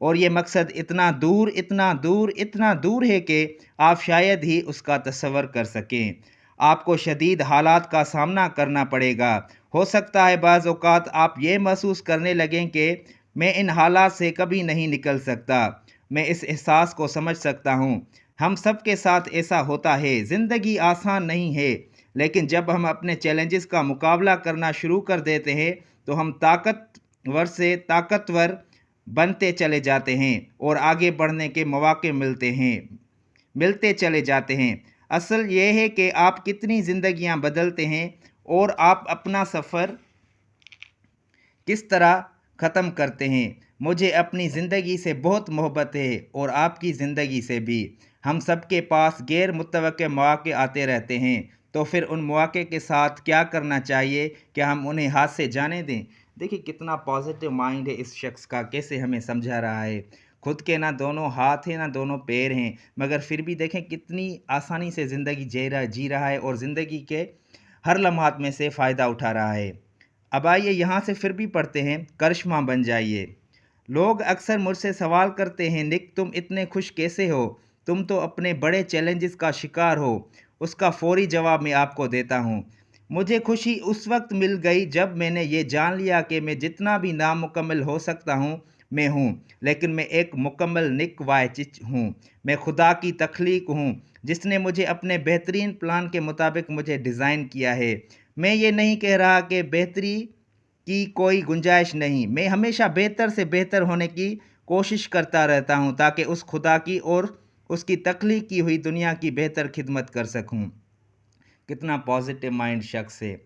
اور یہ مقصد اتنا دور اتنا دور اتنا دور ہے کہ آپ شاید ہی اس کا تصور کر سکیں۔ آپ کو شدید حالات کا سامنا کرنا پڑے گا۔ ہو سکتا ہے بعض اوقات آپ یہ محسوس کرنے لگیں کہ میں ان حالات سے کبھی نہیں نکل سکتا۔ میں اس احساس کو سمجھ سکتا ہوں۔ ہم سب کے ساتھ ایسا ہوتا ہے۔ زندگی آسان نہیں ہے، لیکن جب ہم اپنے چیلنجز کا مقابلہ کرنا شروع کر دیتے ہیں تو ہم طاقتور سے طاقتور بنتے چلے جاتے ہیں اور آگے بڑھنے کے مواقع ملتے چلے جاتے ہیں۔ اصل یہ ہے کہ آپ کتنی زندگیاں بدلتے ہیں اور آپ اپنا سفر کس طرح ختم کرتے ہیں۔ مجھے اپنی زندگی سے بہت محبت ہے اور آپ کی زندگی سے بھی۔ ہم سب کے پاس غیر متوقع مواقع آتے رہتے ہیں، تو پھر ان مواقع کے ساتھ کیا کرنا چاہیے؟ کیا ہم انہیں ہاتھ سے جانے دیں؟ دیکھیں کتنا پازیٹیو مائنڈ ہے اس شخص کا، کیسے ہمیں سمجھا رہا ہے۔ خود کے نہ دونوں ہاتھ ہیں نہ دونوں پیر ہیں، مگر پھر بھی دیکھیں کتنی آسانی سے زندگی جی رہا ہے اور زندگی کے ہر لمحات میں سے فائدہ اٹھا رہا ہے۔ اب آئیے یہاں سے پھر بھی پڑھتے ہیں، کرشمہ بن جائیے۔ لوگ اکثر مجھ سے سوال کرتے ہیں، نک تم اتنے خوش کیسے ہو؟ تم تو اپنے بڑے چیلنجز کا شکار ہو۔ اس کا فوری جواب میں آپ کو دیتا ہوں۔ مجھے خوشی اس وقت مل گئی جب میں نے یہ جان لیا کہ میں جتنا بھی نامکمل ہو سکتا ہوں میں ہوں، لیکن میں ایک مکمل نک وائچچ ہوں۔ میں خدا کی تخلیق ہوں جس نے مجھے اپنے بہترین پلان کے مطابق مجھے ڈیزائن کیا ہے۔ میں یہ نہیں کہہ رہا کہ بہتری کی کوئی گنجائش نہیں۔ میں ہمیشہ بہتر سے بہتر ہونے کی کوشش کرتا رہتا ہوں تاکہ اس خدا کی اور اس کی تخلیق کی ہوئی دنیا کی بہتر خدمت کر سکوں۔ کتنا پازیٹیو مائنڈ شخص ہے،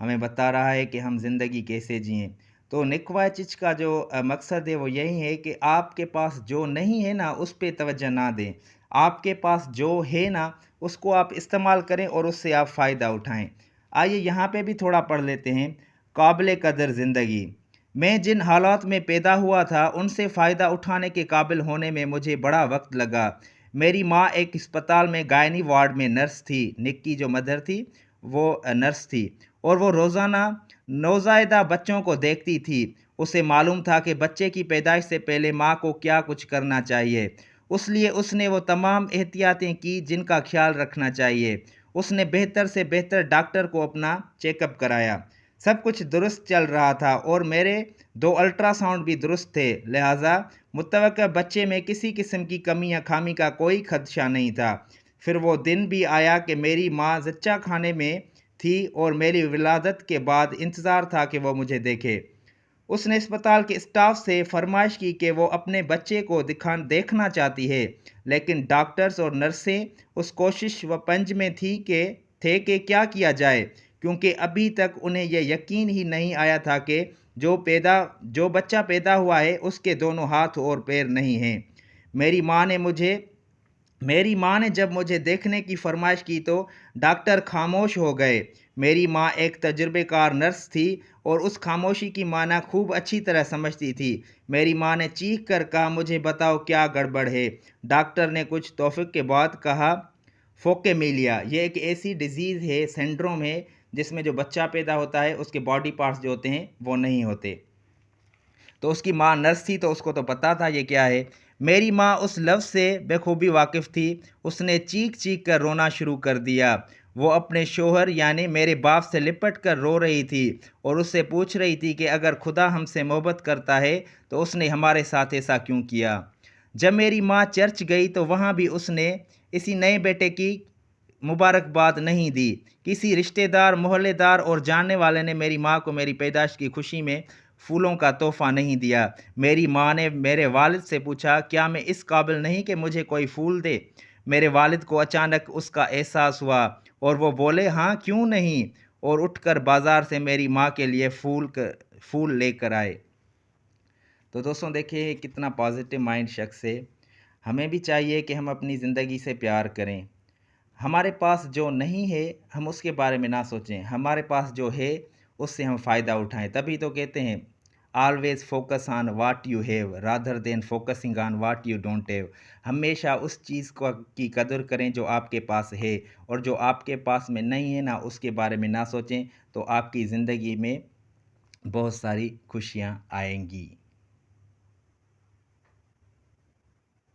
ہمیں بتا رہا ہے کہ ہم زندگی کیسے جئیں۔ تو نک وائچچ کا جو مقصد ہے وہ یہی ہے کہ آپ کے پاس جو نہیں ہے نا اس پہ توجہ نہ دیں۔ آپ کے پاس جو ہے نا اس کو آپ استعمال کریں اور اس سے آپ فائدہ اٹھائیں۔ آئیے یہاں پہ بھی تھوڑا پڑھ لیتے ہیں۔ قابل قدر زندگی۔ میں جن حالات میں پیدا ہوا تھا ان سے فائدہ اٹھانے کے قابل ہونے میں مجھے بڑا وقت لگا۔ میری ماں ایک اسپتال میں گائنی وارڈ میں نرس تھی۔ نک کی جو مدر تھی وہ نرس تھی اور وہ روزانہ نوزائیدہ بچوں کو دیکھتی تھی۔ اسے معلوم تھا کہ بچے کی پیدائش سے پہلے ماں کو کیا کچھ کرنا چاہیے، اس لیے اس نے وہ تمام احتیاطیں کی جن کا خیال رکھنا چاہیے۔ اس نے بہتر سے بہتر ڈاکٹر کو اپنا چیک اپ کرایا۔ سب کچھ درست چل رہا تھا اور میرے 2 الٹرا ساؤنڈ بھی درست تھے، لہٰذا متوقع بچے میں کسی قسم کی کمی یا خامی کا کوئی خدشہ نہیں تھا۔ پھر وہ دن بھی آیا کہ میری ماں زچہ خانے میں تھی اور میری ولادت کے بعد انتظار تھا کہ وہ مجھے دیکھے۔ اس نے اسپتال کے اسٹاف سے فرمائش کی کہ وہ اپنے بچے کو دیکھنا چاہتی ہے، لیکن ڈاکٹرز اور نرسیں اس کوشش و پنج میں تھے کہ کیا کیا جائے، کیونکہ ابھی تک انہیں یہ یقین ہی نہیں آیا تھا کہ جو بچہ پیدا ہوا ہے اس کے دونوں ہاتھ اور پیر نہیں ہیں۔ میری ماں نے جب مجھے دیکھنے کی فرمائش کی تو ڈاکٹر خاموش ہو گئے۔ میری ماں ایک تجربے کار نرس تھی اور اس خاموشی کی معنی خوب اچھی طرح سمجھتی تھی۔ میری ماں نے چیخ کر کہا، مجھے بتاؤ کیا گڑبڑ ہے؟ ڈاکٹر نے کچھ توفیق کے بعد کہا، فوکیمیا، یہ ایک ایسی ڈیزیز ہے، سنڈروم ہے، جس میں جو بچہ پیدا ہوتا ہے اس کے باڈی پارٹس جو ہوتے ہیں وہ نہیں ہوتے۔ تو اس کی ماں نرس تھی تو اس کو تو پتہ تھا یہ کیا ہے۔ میری ماں اس لفظ سے بخوبی واقف تھی۔ اس نے چیخ چیخ کر رونا شروع کر دیا۔ وہ اپنے شوہر یعنی میرے باپ سے لپٹ کر رو رہی تھی اور اس سے پوچھ رہی تھی کہ اگر خدا ہم سے محبت کرتا ہے تو اس نے ہمارے ساتھ ایسا کیوں کیا۔ جب میری ماں چرچ گئی تو وہاں بھی اس نے اسی نئے بیٹے کی مبارکباد نہیں دی۔ کسی رشتہ دار، محلے دار اور جاننے والے نے میری ماں کو میری پیدائش کی خوشی میں پھولوں کا تحفہ نہیں دیا۔ میری ماں نے میرے والد سے پوچھا، کیا میں اس قابل نہیں کہ مجھے کوئی پھول دے؟ میرے والد کو اچانک اس کا احساس ہوا اور وہ بولے، ہاں کیوں نہیں، اور اٹھ کر بازار سے میری ماں کے لیے پھول لے کر آئے۔ تو دوستوں دیکھیں کتنا پازیٹیو مائنڈ شخص ہے۔ ہمیں بھی چاہیے کہ ہم اپنی زندگی سے پیار کریں۔ ہمارے پاس جو نہیں ہے ہم اس کے بارے میں نہ سوچیں، ہمارے پاس جو ہے اس سے ہم فائدہ اٹھائیں۔ تبھی تو کہتے ہیں always focus on what you have rather than focusing on what you don't have. ہمیشہ اس چیز کی قدر کریں جو آپ کے پاس ہے، اور جو آپ کے پاس میں نہیں ہے نا اس کے بارے میں نہ سوچیں، تو آپ کی زندگی میں بہت ساری خوشیاں آئیں گی۔